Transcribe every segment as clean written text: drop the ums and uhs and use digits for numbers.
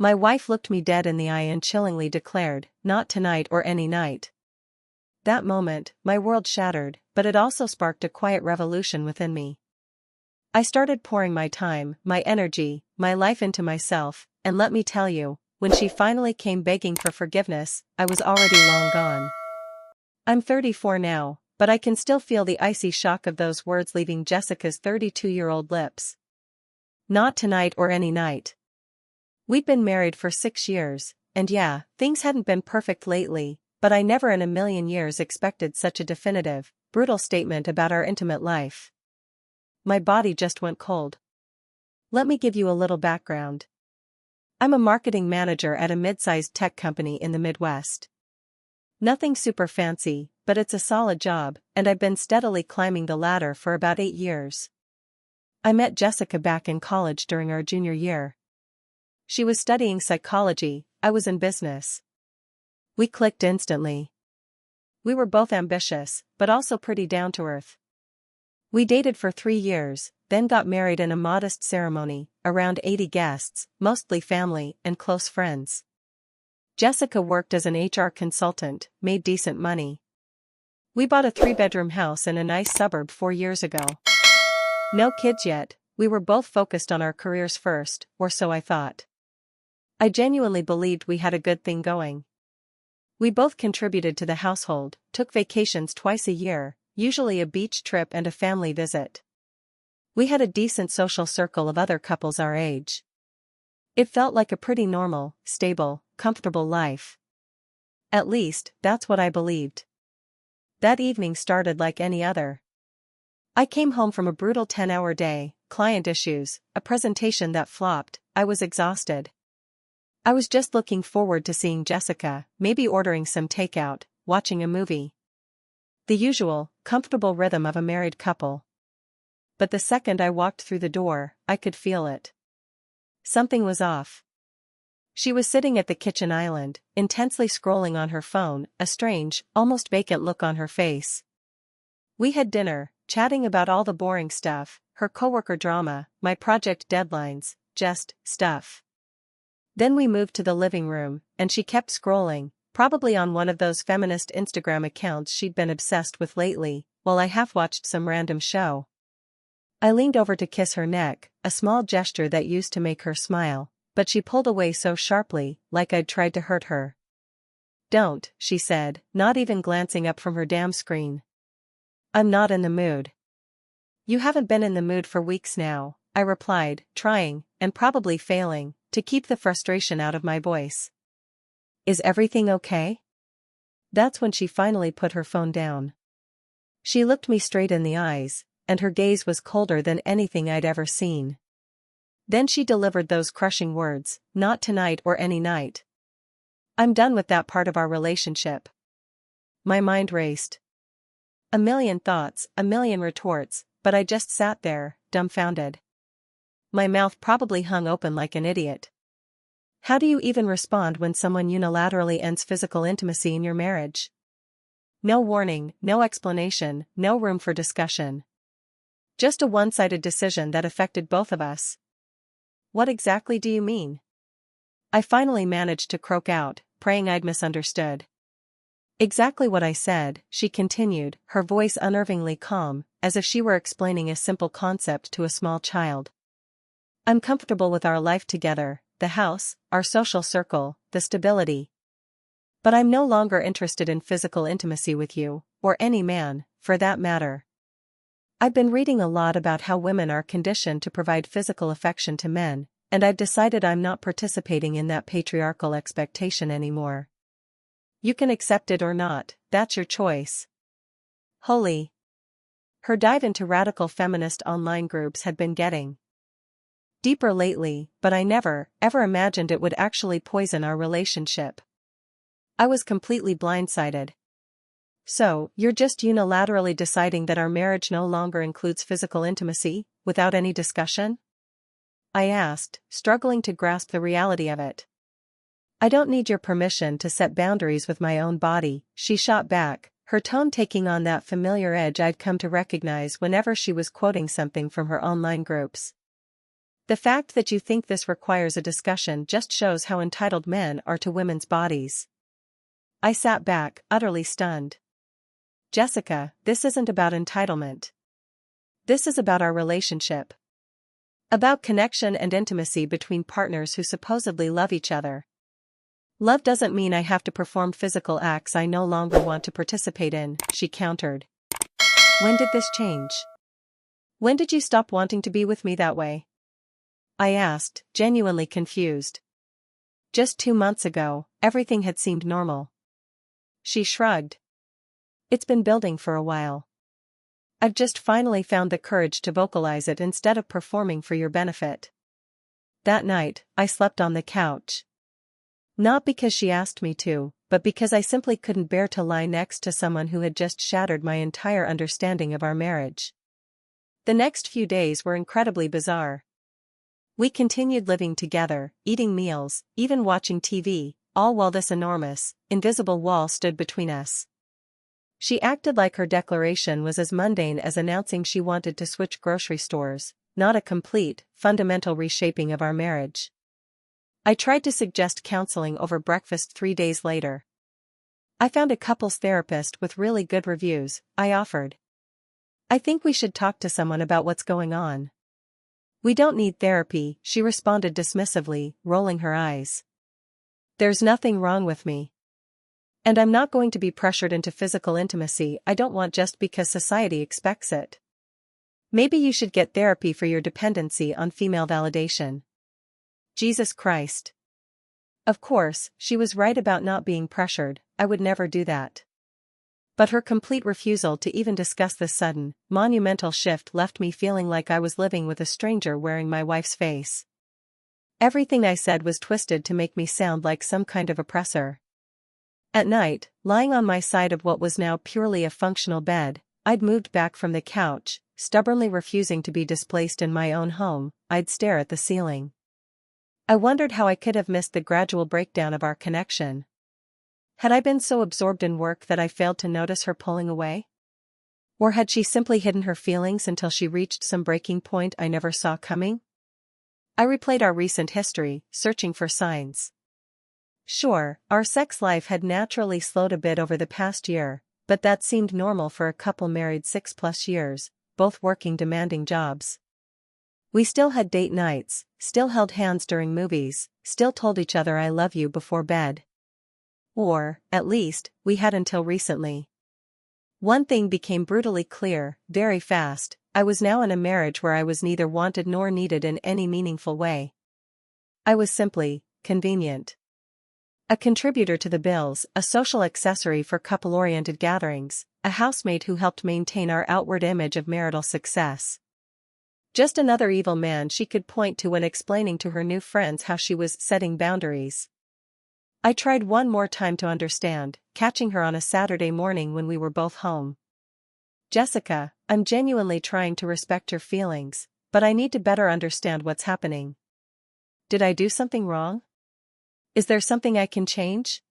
My wife looked me dead in the eye and chillingly declared, "Not tonight or any night." That moment, my world shattered, but it also sparked a quiet revolution within me. I started pouring my time, my energy, my life into myself, and let me tell you, when she finally came begging for forgiveness, I was already long gone. I'm 34 now, but I can still feel the icy shock of those words leaving Jessica's 32-year-old lips. Not tonight or any night. We'd been married for 6 years, and yeah, things hadn't been perfect lately, but I never in a million years expected such a definitive, brutal statement about our intimate life. My body just went cold. Let me give you a little background. I'm a marketing manager at a mid-sized tech company in the Midwest. Nothing super fancy, but it's a solid job, and I've been steadily climbing the ladder for about 8 years. I met Jessica back in college during our junior year. She was studying psychology, I was in business. We clicked instantly. We were both ambitious, but also pretty down-to-earth. We dated for 3 years, then got married in a modest ceremony, around 80 guests, mostly family and close friends. Jessica worked as an HR consultant, made decent money. We bought a 3-bedroom house in a nice suburb 4 years ago. No kids yet, we were both focused on our careers first, or so I thought. I genuinely believed we had a good thing going. We both contributed to the household, took vacations twice a year, usually a beach trip and a family visit. We had a decent social circle of other couples our age. It felt like a pretty normal, stable, comfortable life. At least, that's what I believed. That evening started like any other. I came home from a brutal 10-hour day, client issues, a presentation that flopped. I was exhausted. I was just looking forward to seeing Jessica, maybe ordering some takeout, watching a movie. The usual, comfortable rhythm of a married couple. But the second I walked through the door, I could feel it. Something was off. She was sitting at the kitchen island, intensely scrolling on her phone, a strange, almost vacant look on her face. We had dinner, chatting about all the boring stuff, her coworker drama, my project deadlines, just stuff. Then we moved to the living room, and she kept scrolling, probably on one of those feminist Instagram accounts she'd been obsessed with lately, while I half-watched some random show. I leaned over to kiss her neck, a small gesture that used to make her smile, but she pulled away so sharply, like I'd tried to hurt her. "Don't," she said, not even glancing up from her damn screen. "I'm not in the mood." "You haven't been in the mood for weeks now," I replied, trying, and probably failing, to keep the frustration out of my voice. "Is everything okay?" That's when she finally put her phone down. She looked me straight in the eyes, and her gaze was colder than anything I'd ever seen. Then she delivered those crushing words, "Not tonight or any night." I'm done with that part of our relationship. My mind raced. A million thoughts, a million retorts, but I just sat there, dumbfounded. My mouth probably hung open like an idiot. How do you even respond when someone unilaterally ends physical intimacy in your marriage? No warning, no explanation, no room for discussion. Just a one-sided decision that affected both of us. What exactly do you mean? I finally managed to croak out, praying I'd misunderstood. Exactly what I said, she continued, her voice unnervingly calm, as if she were explaining a simple concept to a small child. I'm comfortable with our life together, the house, our social circle, the stability. But I'm no longer interested in physical intimacy with you, or any man, for that matter. I've been reading a lot about how women are conditioned to provide physical affection to men, and I've decided I'm not participating in that patriarchal expectation anymore. You can accept it or not, that's your choice. Holy. Her dive into radical feminist online groups had been getting deeper lately, but I never, ever imagined it would actually poison our relationship. I was completely blindsided. "So, you're just unilaterally deciding that our marriage no longer includes physical intimacy, without any discussion?" I asked, struggling to grasp the reality of it. "I don't need your permission to set boundaries with my own body," she shot back, her tone taking on that familiar edge I'd come to recognize whenever she was quoting something from her online groups. The fact that you think this requires a discussion just shows how entitled men are to women's bodies. I sat back, utterly stunned. Jessica, this isn't about entitlement. This is about our relationship. About connection and intimacy between partners who supposedly love each other. Love doesn't mean I have to perform physical acts I no longer want to participate in, she countered. When did this change? When did you stop wanting to be with me that way? I asked, genuinely confused. Just 2 months ago, everything had seemed normal. She shrugged. It's been building for a while. I've just finally found the courage to vocalize it instead of performing for your benefit. That night, I slept on the couch. Not because she asked me to, but because I simply couldn't bear to lie next to someone who had just shattered my entire understanding of our marriage. The next few days were incredibly bizarre. We continued living together, eating meals, even watching TV, all while this enormous, invisible wall stood between us. She acted like her declaration was as mundane as announcing she wanted to switch grocery stores, not a complete, fundamental reshaping of our marriage. I tried to suggest counseling over breakfast 3 days later. I found a couples therapist with really good reviews, I offered. I think we should talk to someone about what's going on. We don't need therapy, she responded dismissively, rolling her eyes. There's nothing wrong with me. And I'm not going to be pressured into physical intimacy I don't want just because society expects it. Maybe you should get therapy for your dependency on female validation. Jesus Christ. Of course, she was right about not being pressured, I would never do that. But her complete refusal to even discuss this sudden, monumental shift left me feeling like I was living with a stranger wearing my wife's face. Everything I said was twisted to make me sound like some kind of oppressor. At night, lying on my side of what was now purely a functional bed, I'd moved back from the couch, stubbornly refusing to be displaced in my own home. I'd stare at the ceiling. I wondered how I could have missed the gradual breakdown of our connection. Had I been so absorbed in work that I failed to notice her pulling away? Or had she simply hidden her feelings until she reached some breaking point I never saw coming? I replayed our recent history, searching for signs. Sure, our sex life had naturally slowed a bit over the past year, but that seemed normal for a couple married 6+ years, both working demanding jobs. We still had date nights, still held hands during movies, still told each other I love you before bed. Or, at least, we had until recently. One thing became brutally clear, very fast: I was now in a marriage where I was neither wanted nor needed in any meaningful way. I was simply convenient. A contributor to the bills, a social accessory for couple-oriented gatherings, a housemate who helped maintain our outward image of marital success. Just another evil man she could point to when explaining to her new friends how she was setting boundaries. I tried one more time to understand, catching her on a Saturday morning when we were both home. Jessica, I'm genuinely trying to respect your feelings, but I need to better understand what's happening. Did I do something wrong? Is there something I can change?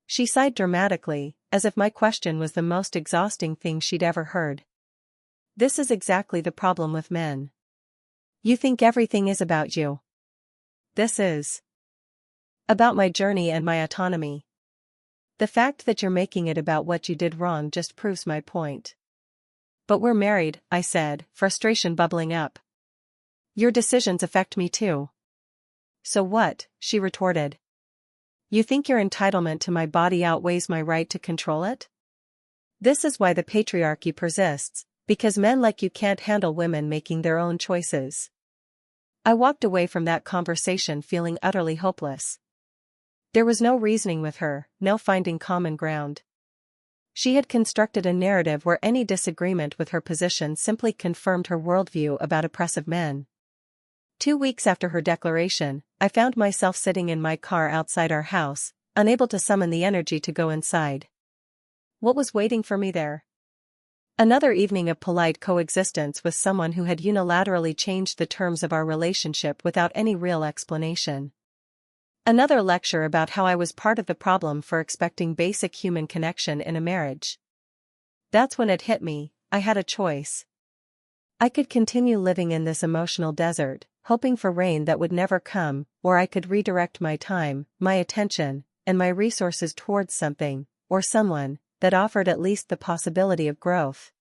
She sighed dramatically, as if my question was the most exhausting thing she'd ever heard. This is exactly the problem with men. You think everything is about you. This is about my journey and my autonomy. The fact that you're making it about what you did wrong just proves my point. But we're married, I said, frustration bubbling up. Your decisions affect me too. So what? She retorted. You think your entitlement to my body outweighs my right to control it? This is why the patriarchy persists, because men like you can't handle women making their own choices. I walked away from that conversation feeling utterly hopeless. There was no reasoning with her, no finding common ground. She had constructed a narrative where any disagreement with her position simply confirmed her worldview about oppressive men. 2 weeks after her declaration, I found myself sitting in my car outside our house, unable to summon the energy to go inside. What was waiting for me there? Another evening of polite coexistence with someone who had unilaterally changed the terms of our relationship without any real explanation. Another lecture about how I was part of the problem for expecting basic human connection in a marriage. That's when it hit me, I had a choice. I could continue living in this emotional desert, hoping for rain that would never come, or I could redirect my time, my attention, and my resources towards something, or someone, that offered at least the possibility of growth.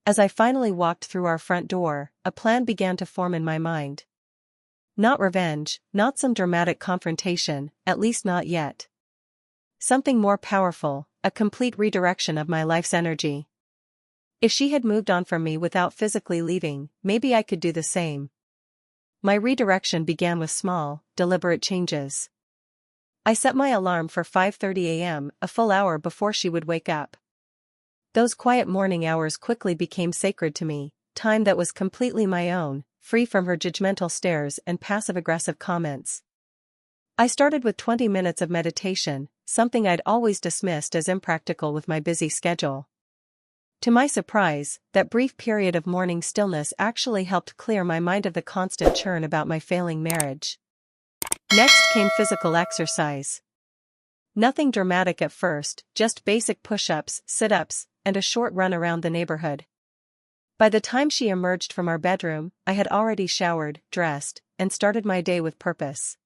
As I finally walked through our front door, a plan began to form in my mind. Not revenge, not some dramatic confrontation, at least not yet. Something more powerful, a complete redirection of my life's energy. If she had moved on from me without physically leaving, maybe I could do the same. My redirection began with small, deliberate changes. I set my alarm for 5:30 a.m., a full hour before she would wake up. Those quiet morning hours quickly became sacred to me, time that was completely my own, free from her judgmental stares and passive-aggressive comments. I started with 20 minutes of meditation, something I'd always dismissed as impractical with my busy schedule. To my surprise, that brief period of morning stillness actually helped clear my mind of the constant churn about my failing marriage. Next came physical exercise. Nothing dramatic at first, just basic push-ups, sit-ups, and a short run around the neighborhood. By the time she emerged from our bedroom, I had already showered, dressed, and started my day with purpose.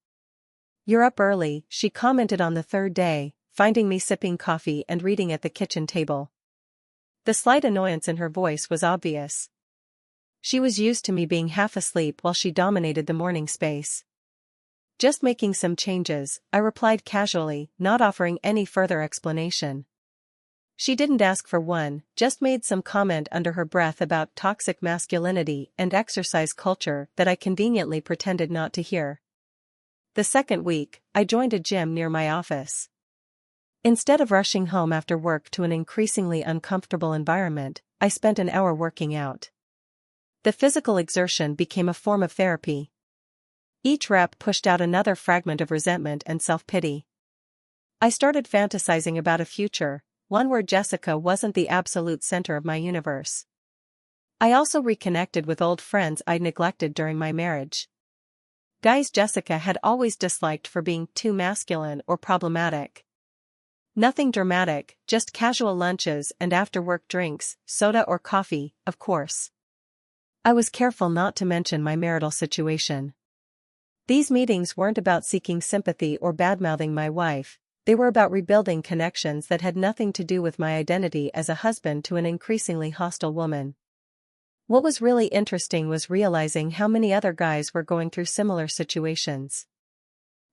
"You're up early," she commented on the third day, finding me sipping coffee and reading at the kitchen table. The slight annoyance in her voice was obvious. She was used to me being half asleep while she dominated the morning space. "Just making some changes," I replied casually, not offering any further explanation. She didn't ask for one, just made some comment under her breath about toxic masculinity and exercise culture that I conveniently pretended not to hear. The second week, I joined a gym near my office. Instead of rushing home after work to an increasingly uncomfortable environment, I spent an hour working out. The physical exertion became a form of therapy. Each rep pushed out another fragment of resentment and self-pity. I started fantasizing about a future, one where Jessica wasn't the absolute center of my universe. I also reconnected with old friends I'd neglected during my marriage. Guys Jessica had always disliked for being too masculine or problematic. Nothing dramatic, just casual lunches and after-work drinks, soda or coffee, of course. I was careful not to mention my marital situation. These meetings weren't about seeking sympathy or badmouthing my wife, they were about rebuilding connections that had nothing to do with my identity as a husband to an increasingly hostile woman. What was really interesting was realizing how many other guys were going through similar situations.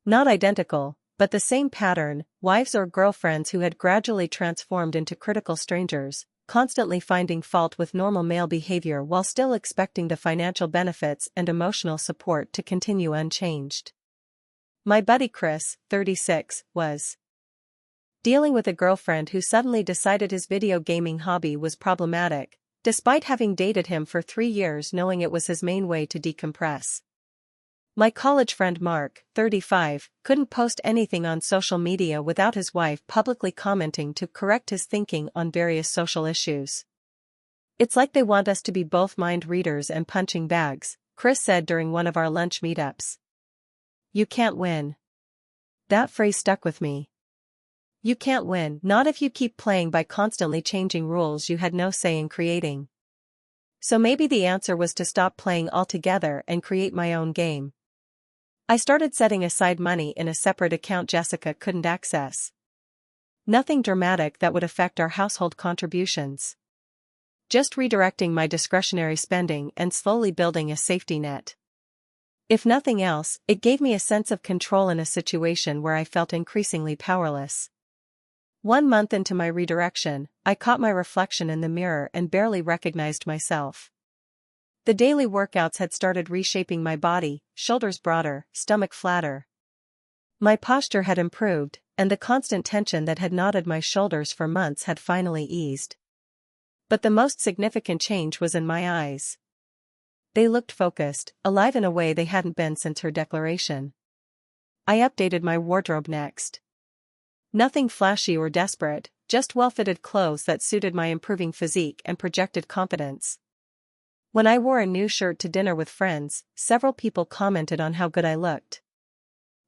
Not identical, but the same pattern, wives or girlfriends who had gradually transformed into critical strangers, constantly finding fault with normal male behavior while still expecting the financial benefits and emotional support to continue unchanged. My buddy Chris, 36, was dealing with a girlfriend who suddenly decided his video gaming hobby was problematic, despite having dated him for 3 years knowing it was his main way to decompress. My college friend Mark, 35, couldn't post anything on social media without his wife publicly commenting to correct his thinking on various social issues. "It's like they want us to be both mind readers and punching bags," Chris said during one of our lunch meetups. "You can't win." That phrase stuck with me. You can't win, not if you keep playing by constantly changing rules you had no say in creating. So maybe the answer was to stop playing altogether and create my own game. I started setting aside money in a separate account Jessica couldn't access. Nothing dramatic that would affect our household contributions. Just redirecting my discretionary spending and slowly building a safety net. If nothing else, it gave me a sense of control in a situation where I felt increasingly powerless. 1 month into my redirection, I caught my reflection in the mirror and barely recognized myself. The daily workouts had started reshaping my body, shoulders broader, stomach flatter. My posture had improved, and the constant tension that had knotted my shoulders for months had finally eased. But the most significant change was in my eyes. They looked focused, alive in a way they hadn't been since her declaration. I updated my wardrobe next. Nothing flashy or desperate, just well-fitted clothes that suited my improving physique and projected confidence. When I wore a new shirt to dinner with friends, several people commented on how good I looked.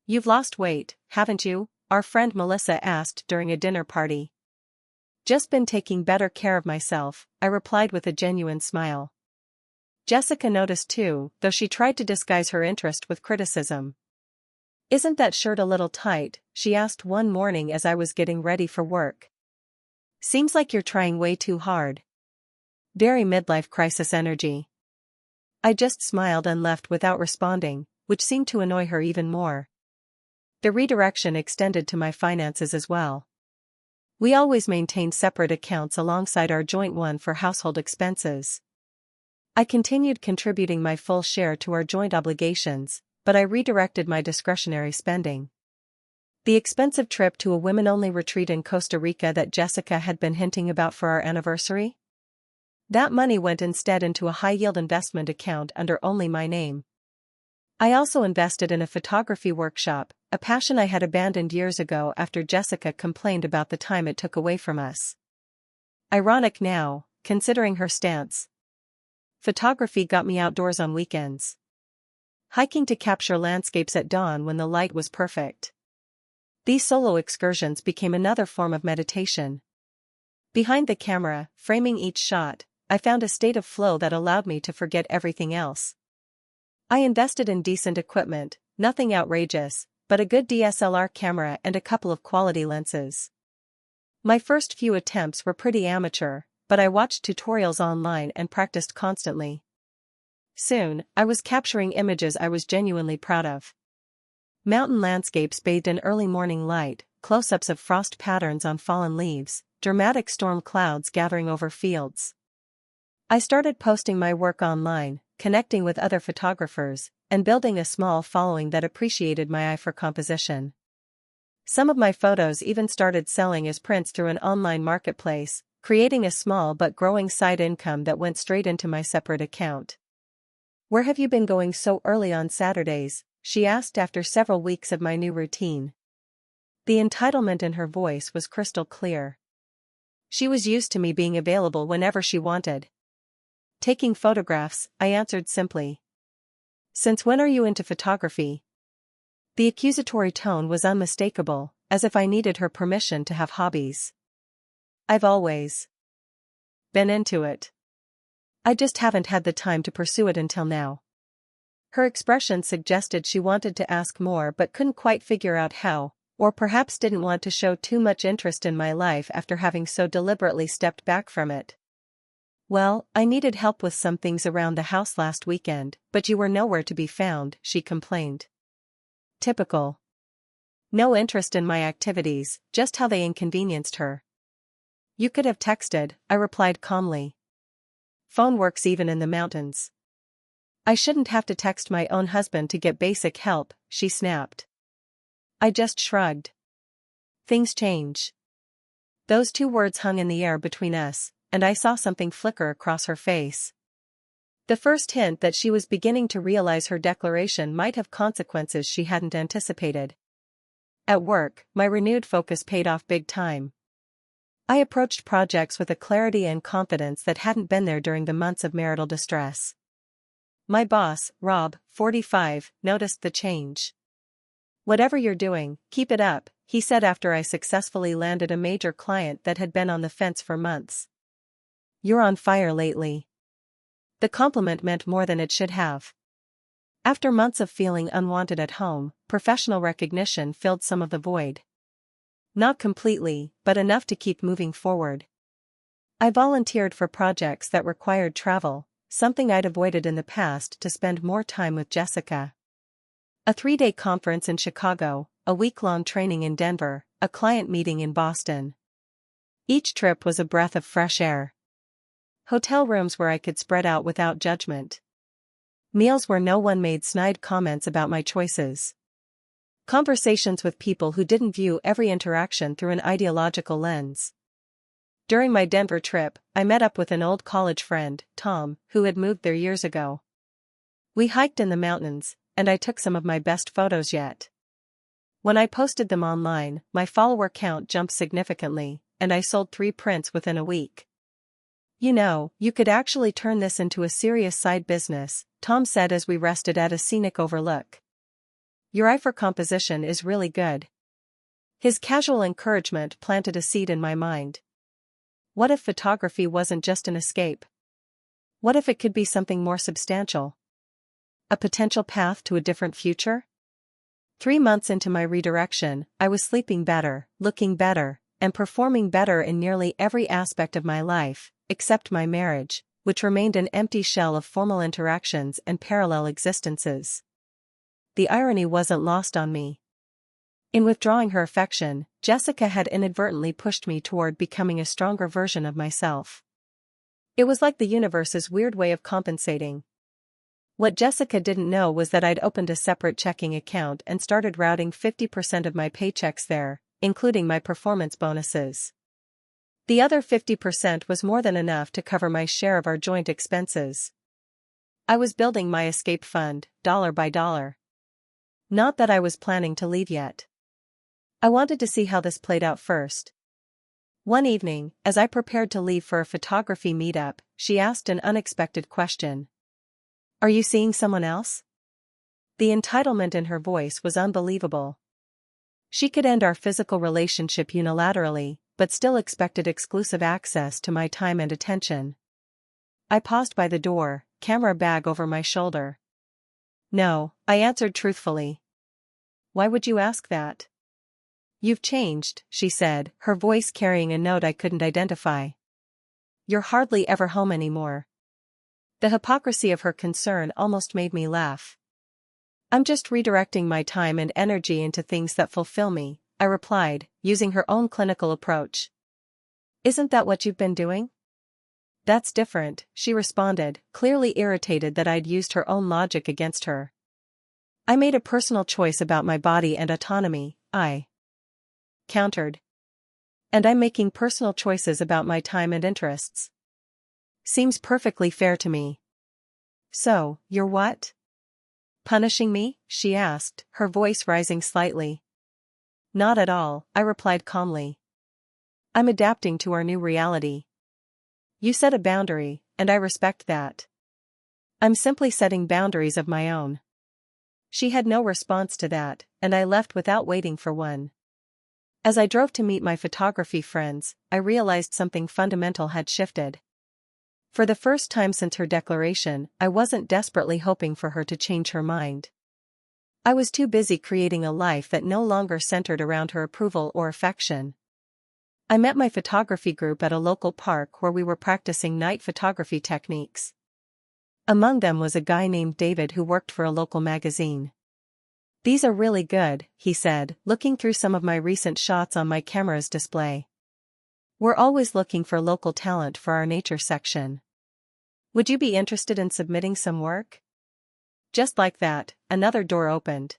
"You've lost weight, haven't you?" our friend Melissa asked during a dinner party. "Just been taking better care of myself," I replied with a genuine smile. Jessica noticed too, though she tried to disguise her interest with criticism. "Isn't that shirt a little tight?" she asked one morning as I was getting ready for work. "Seems like you're trying way too hard." Very midlife crisis energy. I just smiled and left without responding, which seemed to annoy her even more. The redirection extended to my finances as well. We always maintained separate accounts alongside our joint one for household expenses. I continued contributing my full share to our joint obligations, but I redirected my discretionary spending. The expensive trip to a women-only retreat in Costa Rica that Jessica had been hinting about for our anniversary? That money went instead into a high-yield investment account under only my name. I also invested in a photography workshop, a passion I had abandoned years ago after Jessica complained about the time it took away from us. Ironic now, considering her stance. Photography got me outdoors on weekends. Hiking to capture landscapes at dawn when the light was perfect. These solo excursions became another form of meditation. Behind the camera, framing each shot, I found a state of flow that allowed me to forget everything else. I invested in decent equipment, nothing outrageous, but a good DSLR camera and a couple of quality lenses. My first few attempts were pretty amateur, but I watched tutorials online and practiced constantly. Soon, I was capturing images I was genuinely proud of. Mountain landscapes bathed in early morning light, close-ups of frost patterns on fallen leaves, dramatic storm clouds gathering over fields. I started posting my work online, connecting with other photographers, and building a small following that appreciated my eye for composition. Some of my photos even started selling as prints through an online marketplace, creating a small but growing side income that went straight into my separate account. "Where have you been going so early on Saturdays?" she asked after several weeks of my new routine. The entitlement in her voice was crystal clear. She was used to me being available whenever she wanted. "Taking photographs," I answered simply. "Since when are you into photography?" The accusatory tone was unmistakable, as if I needed her permission to have hobbies. "I've always been into it. I just haven't had the time to pursue it until now." Her expression suggested she wanted to ask more but couldn't quite figure out how, or perhaps didn't want to show too much interest in my life after having so deliberately stepped back from it. "Well, I needed help with some things around the house last weekend, but you were nowhere to be found," she complained. Typical. No interest in my activities, just how they inconvenienced her. "You could have texted," I replied calmly. "Phone works even in the mountains." "I shouldn't have to text my own husband to get basic help," she snapped. I just shrugged. "Things change." Those two words hung in the air between us, and I saw something flicker across her face. The first hint that she was beginning to realize her declaration might have consequences she hadn't anticipated. At work, my renewed focus paid off big time. I approached projects with a clarity and confidence that hadn't been there during the months of marital distress. My boss, Rob, 45, noticed the change. "Whatever you're doing, keep it up," he said after I successfully landed a major client that had been on the fence for months. "You're on fire lately." The compliment meant more than it should have. After months of feeling unwanted at home, professional recognition filled some of the void. Not completely, but enough to keep moving forward. I volunteered for projects that required travel, something I'd avoided in the past to spend more time with Jessica. A 3-day conference in Chicago, a week-long training in Denver, a client meeting in Boston. Each trip was a breath of fresh air. Hotel rooms where I could spread out without judgment. Meals where no one made snide comments about my choices. Conversations with people who didn't view every interaction through an ideological lens. During my Denver trip, I met up with an old college friend, Tom, who had moved there years ago. We hiked in the mountains, and I took some of my best photos yet. When I posted them online, my follower count jumped significantly, and I sold 3 prints within a week. "You know, you could actually turn this into a serious side business," Tom said as we rested at a scenic overlook. "Your eye for composition is really good." His casual encouragement planted a seed in my mind. What if photography wasn't just an escape? What if it could be something more substantial? A potential path to a different future? 3 months into my redirection, I was sleeping better, looking better, and performing better in nearly every aspect of my life, except my marriage, which remained an empty shell of formal interactions and parallel existences. The irony wasn't lost on me. In withdrawing her affection, Jessica had inadvertently pushed me toward becoming a stronger version of myself. It was like the universe's weird way of compensating. What Jessica didn't know was that I'd opened a separate checking account and started routing 50% of my paychecks there, including my performance bonuses. The other 50% was more than enough to cover my share of our joint expenses. I was building my escape fund, dollar by dollar. Not that I was planning to leave yet. I wanted to see how this played out first. One evening, as I prepared to leave for a photography meetup, she asked an unexpected question. "Are you seeing someone else?" The entitlement in her voice was unbelievable. She could end our physical relationship unilaterally, but still expected exclusive access to my time and attention. I paused by the door, camera bag over my shoulder. "No," I answered truthfully. "Why would you ask that?" "You've changed," she said, her voice carrying a note I couldn't identify. "You're hardly ever home anymore." The hypocrisy of her concern almost made me laugh. "I'm just redirecting my time and energy into things that fulfill me," I replied, using her own clinical approach. "Isn't that what you've been doing?" "That's different," she responded, clearly irritated that I'd used her own logic against her. "I made a personal choice about my body and autonomy," I countered. "And I'm making personal choices about my time and interests. Seems perfectly fair to me." "So, you're what? Punishing me?" she asked, her voice rising slightly. "Not at all," I replied calmly. "I'm adapting to our new reality. You set a boundary, and I respect that. I'm simply setting boundaries of my own." She had no response to that, and I left without waiting for one. As I drove to meet my photography friends, I realized something fundamental had shifted. For the first time since her declaration, I wasn't desperately hoping for her to change her mind. I was too busy creating a life that no longer centered around her approval or affection. I met my photography group at a local park where we were practicing night photography techniques. Among them was a guy named David who worked for a local magazine. "These are really good," he said, looking through some of my recent shots on my camera's display. "We're always looking for local talent for our nature section. Would you be interested in submitting some work?" Just like that, another door opened.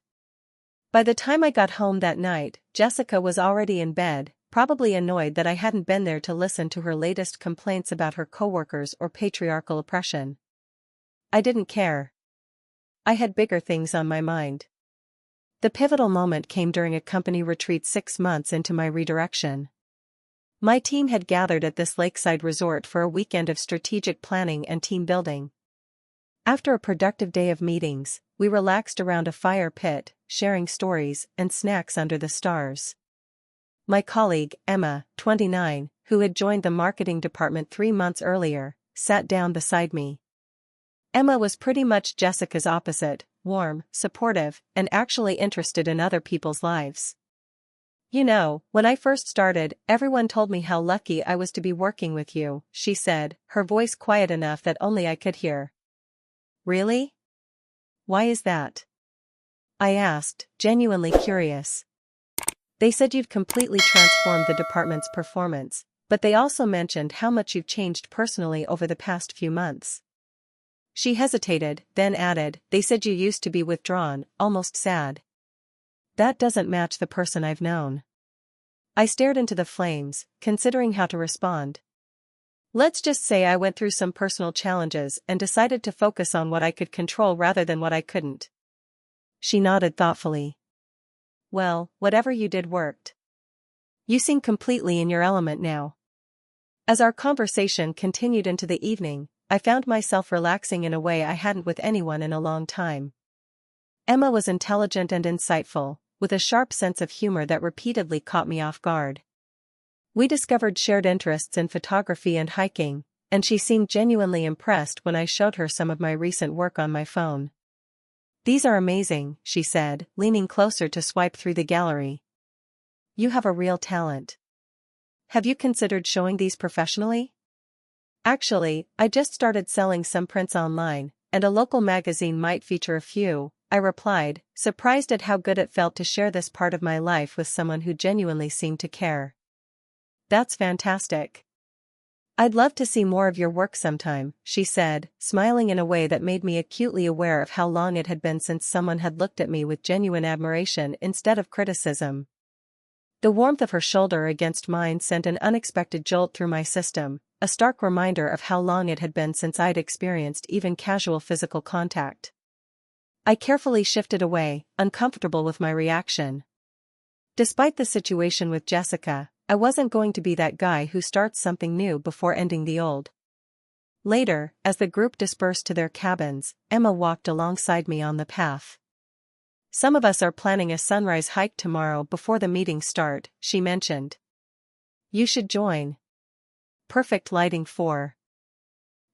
By the time I got home that night, Jessica was already in bed, probably annoyed that I hadn't been there to listen to her latest complaints about her coworkers or patriarchal oppression. I didn't care. I had bigger things on my mind. The pivotal moment came during a company retreat 6 months into my redirection. My team had gathered at this lakeside resort for a weekend of strategic planning and team building. After a productive day of meetings, we relaxed around a fire pit, sharing stories and snacks under the stars. My colleague, Emma, 29, who had joined the marketing department 3 months earlier, sat down beside me. Emma was pretty much Jessica's opposite, warm, supportive, and actually interested in other people's lives. "You know, when I first started, everyone told me how lucky I was to be working with you," she said, her voice quiet enough that only I could hear. "Really? Why is that?" I asked, genuinely curious. "They said you've completely transformed the department's performance, but they also mentioned how much you've changed personally over the past few months." She hesitated, then added, "They said you used to be withdrawn, almost sad." That doesn't match the person I've known. I stared into the flames, considering how to respond. Let's just say I went through some personal challenges and decided to focus on what I could control rather than what I couldn't. She nodded thoughtfully. "Well, whatever you did worked. You seem completely in your element now." As our conversation continued into the evening, I found myself relaxing in a way I hadn't with anyone in a long time. Emma was intelligent and insightful, with a sharp sense of humor that repeatedly caught me off guard. We discovered shared interests in photography and hiking, and she seemed genuinely impressed when I showed her some of my recent work on my phone. "These are amazing," she said, leaning closer to swipe through the gallery. "You have a real talent. Have you considered showing these professionally?" "Actually, I just started selling some prints online, and a local magazine might feature a few," I replied, surprised at how good it felt to share this part of my life with someone who genuinely seemed to care. "That's fantastic. I'd love to see more of your work sometime," she said, smiling in a way that made me acutely aware of how long it had been since someone had looked at me with genuine admiration instead of criticism. The warmth of her shoulder against mine sent an unexpected jolt through my system, a stark reminder of how long it had been since I'd experienced even casual physical contact. I carefully shifted away, uncomfortable with my reaction. Despite the situation with Jessica, I wasn't going to be that guy who starts something new before ending the old. Later, as the group dispersed to their cabins, Emma walked alongside me on the path. "Some of us are planning a sunrise hike tomorrow before the meetings start," she mentioned. "You should join. Perfect lighting for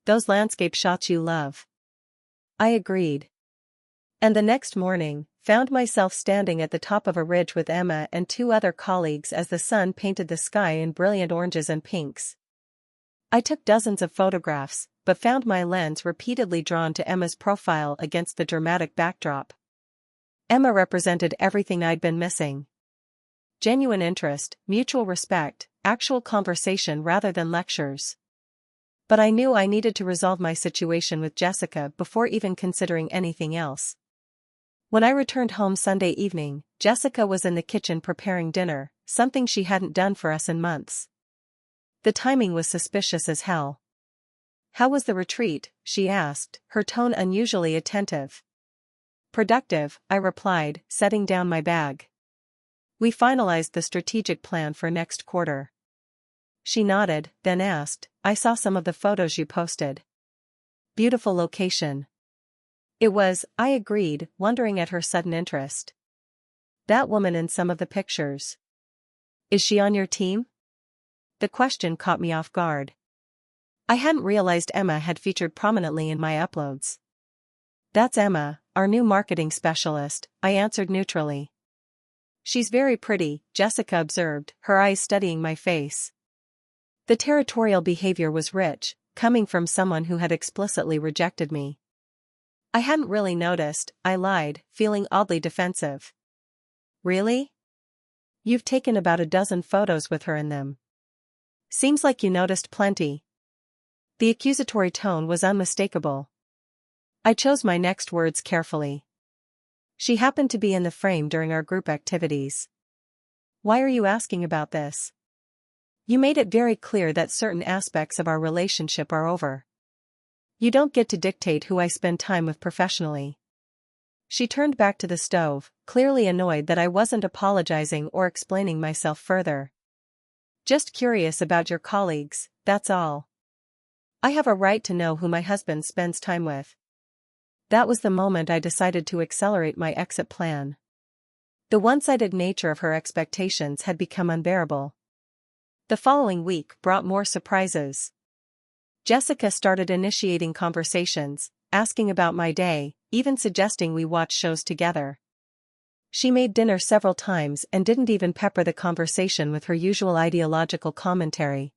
those landscape shots you love." I agreed. And the next morning, found myself standing at the top of a ridge with Emma and 2 other colleagues as the sun painted the sky in brilliant oranges and pinks. I took dozens of photographs, but found my lens repeatedly drawn to Emma's profile against the dramatic backdrop. Emma represented everything I'd been missing. Genuine interest, mutual respect, actual conversation rather than lectures. But I knew I needed to resolve my situation with Jessica before even considering anything else. When I returned home Sunday evening, Jessica was in the kitchen preparing dinner, something she hadn't done for us in months. The timing was suspicious as hell. "How was the retreat?" she asked, her tone unusually attentive. "Productive," I replied, setting down my bag. "We finalized the strategic plan for next quarter." She nodded, then asked, "I saw some of the photos you posted. Beautiful location." It was, I agreed, wondering at her sudden interest. "That woman in some of the pictures. Is she on your team?" The question caught me off guard. I hadn't realized Emma had featured prominently in my uploads. "That's Emma, our new marketing specialist," I answered neutrally. "She's very pretty," Jessica observed, her eyes studying my face. The territorial behavior was rich, coming from someone who had explicitly rejected me. "I hadn't really noticed," I lied, feeling oddly defensive. "Really? You've taken about a dozen photos with her in them. Seems like you noticed plenty." The accusatory tone was unmistakable. I chose my next words carefully. "She happened to be in the frame during our group activities." "Why are you asking about this? You made it very clear that certain aspects of our relationship are over. You don't get to dictate who I spend time with professionally." She turned back to the stove, clearly annoyed that I wasn't apologizing or explaining myself further. "Just curious about your colleagues, that's all. I have a right to know who my husband spends time with." That was the moment I decided to accelerate my exit plan. The one-sided nature of her expectations had become unbearable. The following week brought more surprises. Jessica started initiating conversations, asking about my day, even suggesting we watch shows together. She made dinner several times and didn't even pepper the conversation with her usual ideological commentary.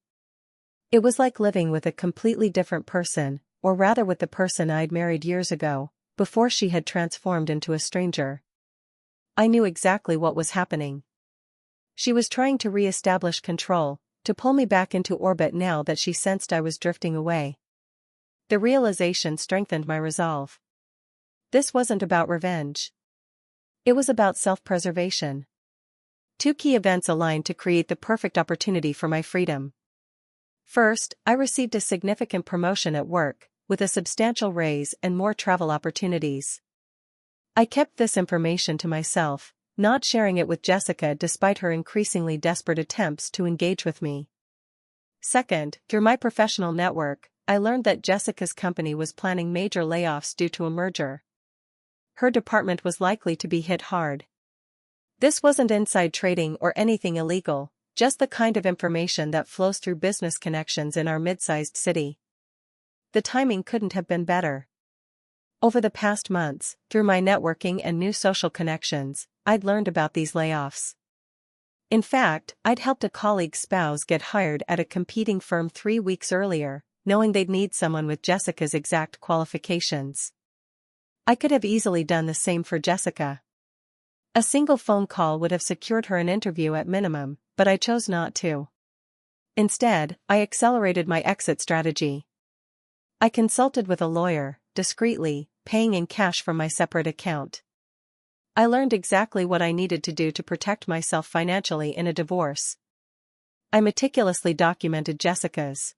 It was like living with a completely different person, or rather with the person I'd married years ago, before she had transformed into a stranger. I knew exactly what was happening. She was trying to re-establish control, to pull me back into orbit now that she sensed I was drifting away. The realization strengthened my resolve. This wasn't about revenge. It was about self-preservation. 2 key events aligned to create the perfect opportunity for my freedom. First, I received a significant promotion at work, with a substantial raise and more travel opportunities. I kept this information to myself, not sharing it with Jessica despite her increasingly desperate attempts to engage with me. Second, through my professional network, I learned that Jessica's company was planning major layoffs due to a merger. Her department was likely to be hit hard. This wasn't inside trading or anything illegal, just the kind of information that flows through business connections in our mid-sized city. The timing couldn't have been better. Over the past months, through my networking and new social connections, I'd learned about these layoffs. In fact, I'd helped a colleague's spouse get hired at a competing firm 3 weeks earlier, knowing they'd need someone with Jessica's exact qualifications. I could have easily done the same for Jessica. A single phone call would have secured her an interview at minimum, but I chose not to. Instead, I accelerated my exit strategy. I consulted with a lawyer, discreetly, paying in cash from my separate account. I learned exactly what I needed to do to protect myself financially in a divorce. I meticulously documented Jessica's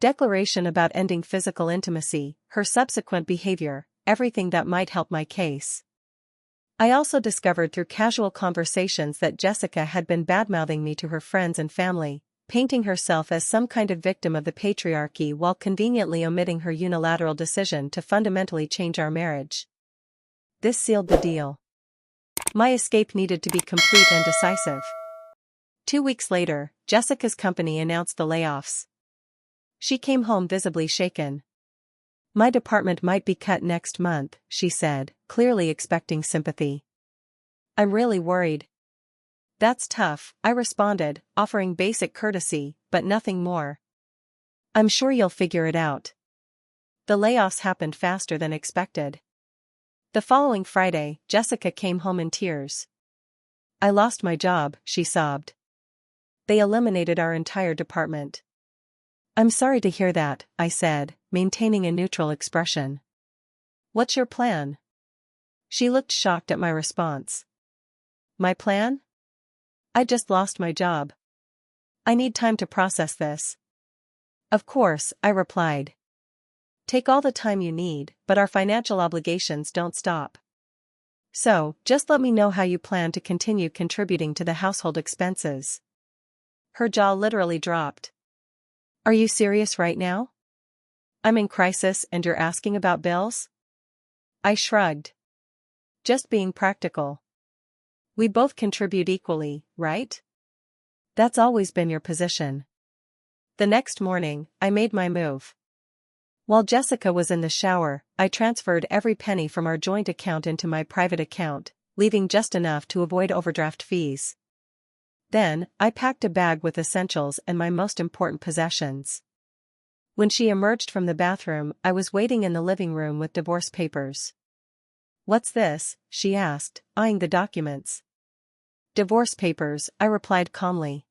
declaration about ending physical intimacy, her subsequent behavior, everything that might help my case. I also discovered through casual conversations that Jessica had been badmouthing me to her friends and family, painting herself as some kind of victim of the patriarchy while conveniently omitting her unilateral decision to fundamentally change our marriage. This sealed the deal. My escape needed to be complete and decisive. 2 weeks later, Jessica's company announced the layoffs. She came home visibly shaken. My department might be cut next month, she said, clearly expecting sympathy. I'm really worried. That's tough, I responded, offering basic courtesy, but nothing more. I'm sure you'll figure it out. The layoffs happened faster than expected. The following Friday, Jessica came home in tears. I lost my job, she sobbed. They eliminated our entire department. I'm sorry to hear that, I said, maintaining a neutral expression. What's your plan? She looked shocked at my response. My plan? I just lost my job. I need time to process this. Of course, I replied. Take all the time you need, but our financial obligations don't stop. So, just let me know how you plan to continue contributing to the household expenses. Her jaw literally dropped. Are you serious right now? I'm in crisis and you're asking about bills? I shrugged. Just being practical. We both contribute equally, right? That's always been your position. The next morning, I made my move. While Jessica was in the shower, I transferred every penny from our joint account into my private account, leaving just enough to avoid overdraft fees. Then, I packed a bag with essentials and my most important possessions. When she emerged from the bathroom, I was waiting in the living room with divorce papers. What's this? She asked, eyeing the documents. Divorce papers, I replied calmly.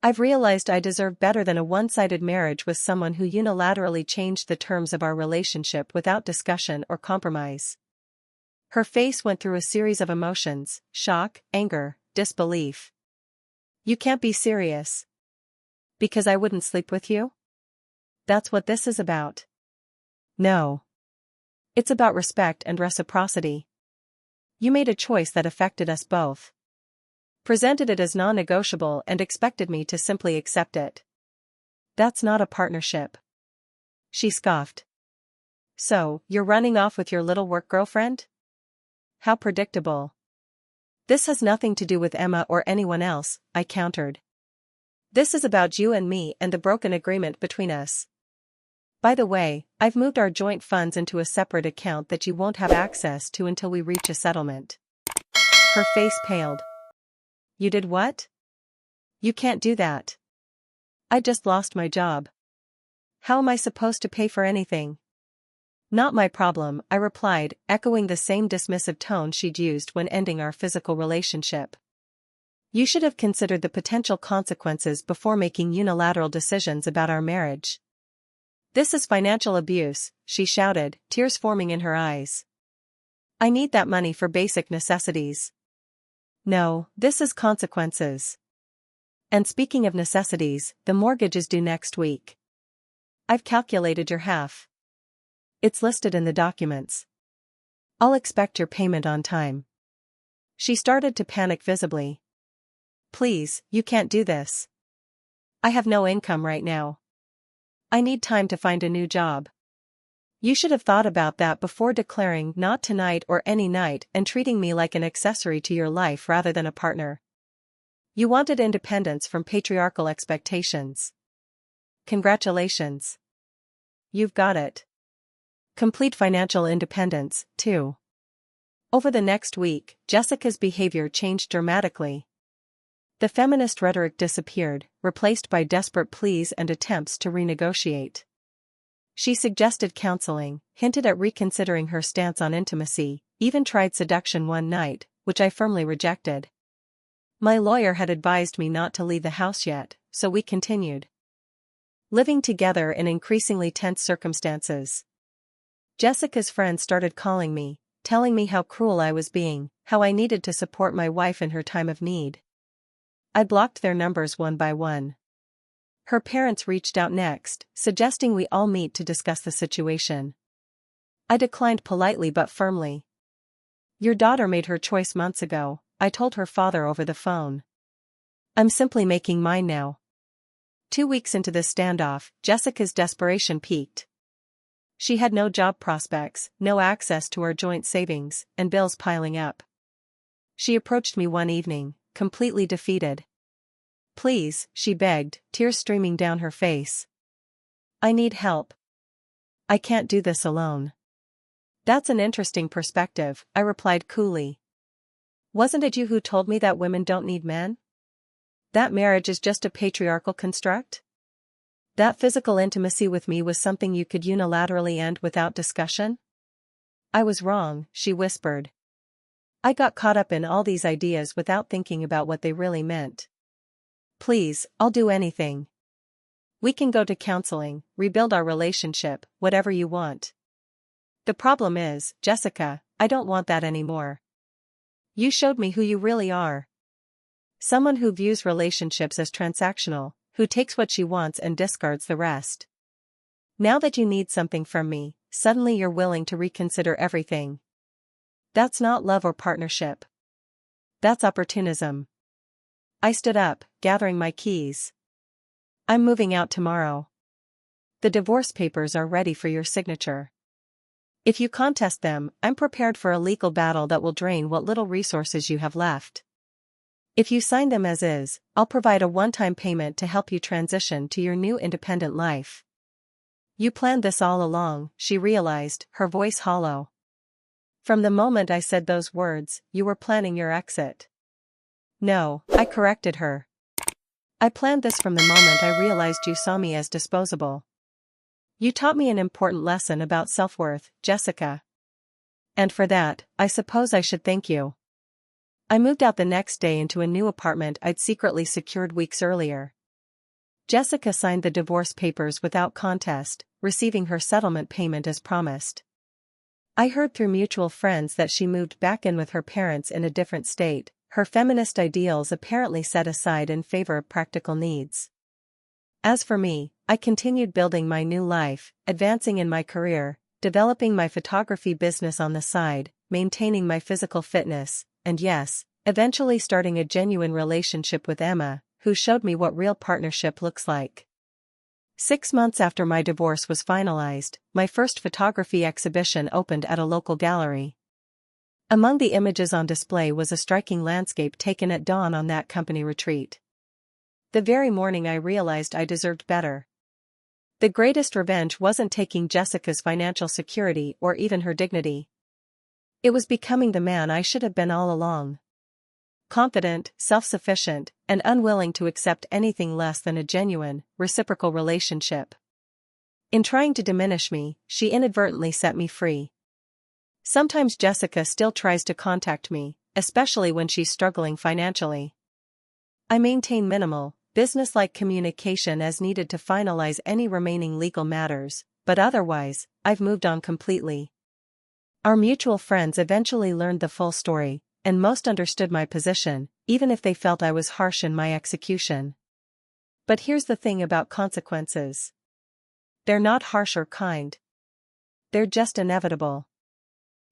I've realized I deserve better than a one-sided marriage with someone who unilaterally changed the terms of our relationship without discussion or compromise. Her face went through a series of emotions: shock, anger, disbelief. You can't be serious. Because I wouldn't sleep with you? That's what this is about. No. It's about respect and reciprocity. You made a choice that affected us both. Presented it as non-negotiable and expected me to simply accept it. That's not a partnership. She scoffed. So, you're running off with your little work girlfriend? How predictable. This has nothing to do with Emma or anyone else, I countered. This is about you and me and the broken agreement between us. By the way, I've moved our joint funds into a separate account that you won't have access to until we reach a settlement. Her face paled. You did what? You can't do that. I just lost my job. How am I supposed to pay for anything? Not my problem, I replied, echoing the same dismissive tone she'd used when ending our physical relationship. You should have considered the potential consequences before making unilateral decisions about our marriage. This is financial abuse, she shouted, tears forming in her eyes. I need that money for basic necessities. No, this is consequences. And speaking of necessities, the mortgage is due next week. I've calculated your half. It's listed in the documents. I'll expect your payment on time. She started to panic visibly. Please, you can't do this. I have no income right now. I need time to find a new job. You should have thought about that before declaring not tonight or any night and treating me like an accessory to your life rather than a partner. You wanted independence from patriarchal expectations. Congratulations. You've got it. Complete financial independence, too. Over the next week, Jessica's behavior changed dramatically. The feminist rhetoric disappeared, replaced by desperate pleas and attempts to renegotiate. She suggested counseling, hinted at reconsidering her stance on intimacy, even tried seduction one night, which I firmly rejected. My lawyer had advised me not to leave the house yet, so we continued living together in increasingly tense circumstances. Jessica's friends started calling me, telling me how cruel I was being, how I needed to support my wife in her time of need. I blocked their numbers one by one. Her parents reached out next, suggesting we all meet to discuss the situation. I declined politely but firmly. Your daughter made her choice months ago, I told her father over the phone. I'm simply making mine now. 2 weeks into this standoff, Jessica's desperation peaked. She had no job prospects, no access to our joint savings, and bills piling up. She approached me one evening, completely defeated. Please, she begged, tears streaming down her face. I need help. I can't do this alone. That's an interesting perspective, I replied coolly. Wasn't it you who told me that women don't need men? That marriage is just a patriarchal construct? That physical intimacy with me was something you could unilaterally end without discussion? I was wrong, she whispered. I got caught up in all these ideas without thinking about what they really meant. Please, I'll do anything. We can go to counseling, rebuild our relationship, whatever you want. The problem is, Jessica, I don't want that anymore. You showed me who you really are. Someone who views relationships as transactional, who takes what she wants and discards the rest. Now that you need something from me, suddenly you're willing to reconsider everything. That's not love or partnership. That's opportunism. I stood up, gathering my keys. I'm moving out tomorrow. The divorce papers are ready for your signature. If you contest them, I'm prepared for a legal battle that will drain what little resources you have left. If you sign them as is, I'll provide a one-time payment to help you transition to your new independent life. You planned this all along, she realized, her voice hollow. From the moment I said those words, you were planning your exit. No, I corrected her. I planned this from the moment I realized you saw me as disposable. You taught me an important lesson about self-worth, Jessica. And for that, I suppose I should thank you. I moved out the next day into a new apartment I'd secretly secured weeks earlier. Jessica signed the divorce papers without contest, receiving her settlement payment as promised. I heard through mutual friends that she moved back in with her parents in a different state, her feminist ideals apparently set aside in favor of practical needs. As for me, I continued building my new life, advancing in my career, developing my photography business on the side, maintaining my physical fitness, and yes, eventually starting a genuine relationship with Emma, who showed me what real partnership looks like. 6 months after my divorce was finalized, my first photography exhibition opened at a local gallery. Among the images on display was a striking landscape taken at dawn on that company retreat. The very morning I realized I deserved better. The greatest revenge wasn't taking Jessica's financial security or even her dignity. It was becoming the man I should have been all along. Confident, self-sufficient, and unwilling to accept anything less than a genuine, reciprocal relationship. In trying to diminish me, she inadvertently set me free. Sometimes Jessica still tries to contact me, especially when she's struggling financially. I maintain minimal, business-like communication as needed to finalize any remaining legal matters, but otherwise, I've moved on completely. Our mutual friends eventually learned the full story, and most understood my position, even if they felt I was harsh in my execution. But here's the thing about consequences. They're not harsh or kind. They're just inevitable.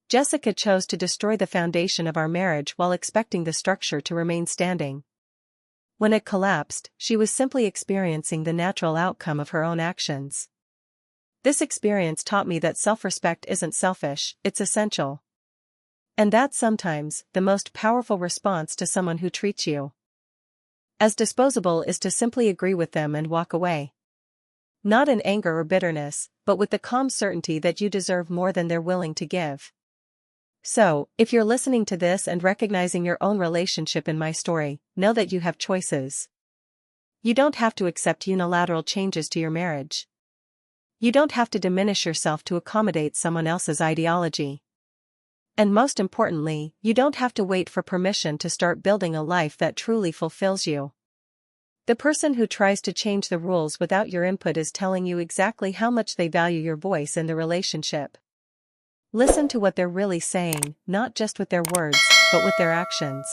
Jessica chose to destroy the foundation of our marriage while expecting the structure to remain standing. When it collapsed, she was simply experiencing the natural outcome of her own actions. This experience taught me that self-respect isn't selfish, it's essential. And that's sometimes the most powerful response to someone who treats you as disposable is to simply agree with them and walk away. Not in anger or bitterness, but with the calm certainty that you deserve more than they're willing to give. So, if you're listening to this and recognizing your own relationship in my story, know that you have choices. You don't have to accept unilateral changes to your marriage. You don't have to diminish yourself to accommodate someone else's ideology. And most importantly, you don't have to wait for permission to start building a life that truly fulfills you. The person who tries to change the rules without your input is telling you exactly how much they value your voice in the relationship. Listen to what they're really saying, not just with their words, but with their actions.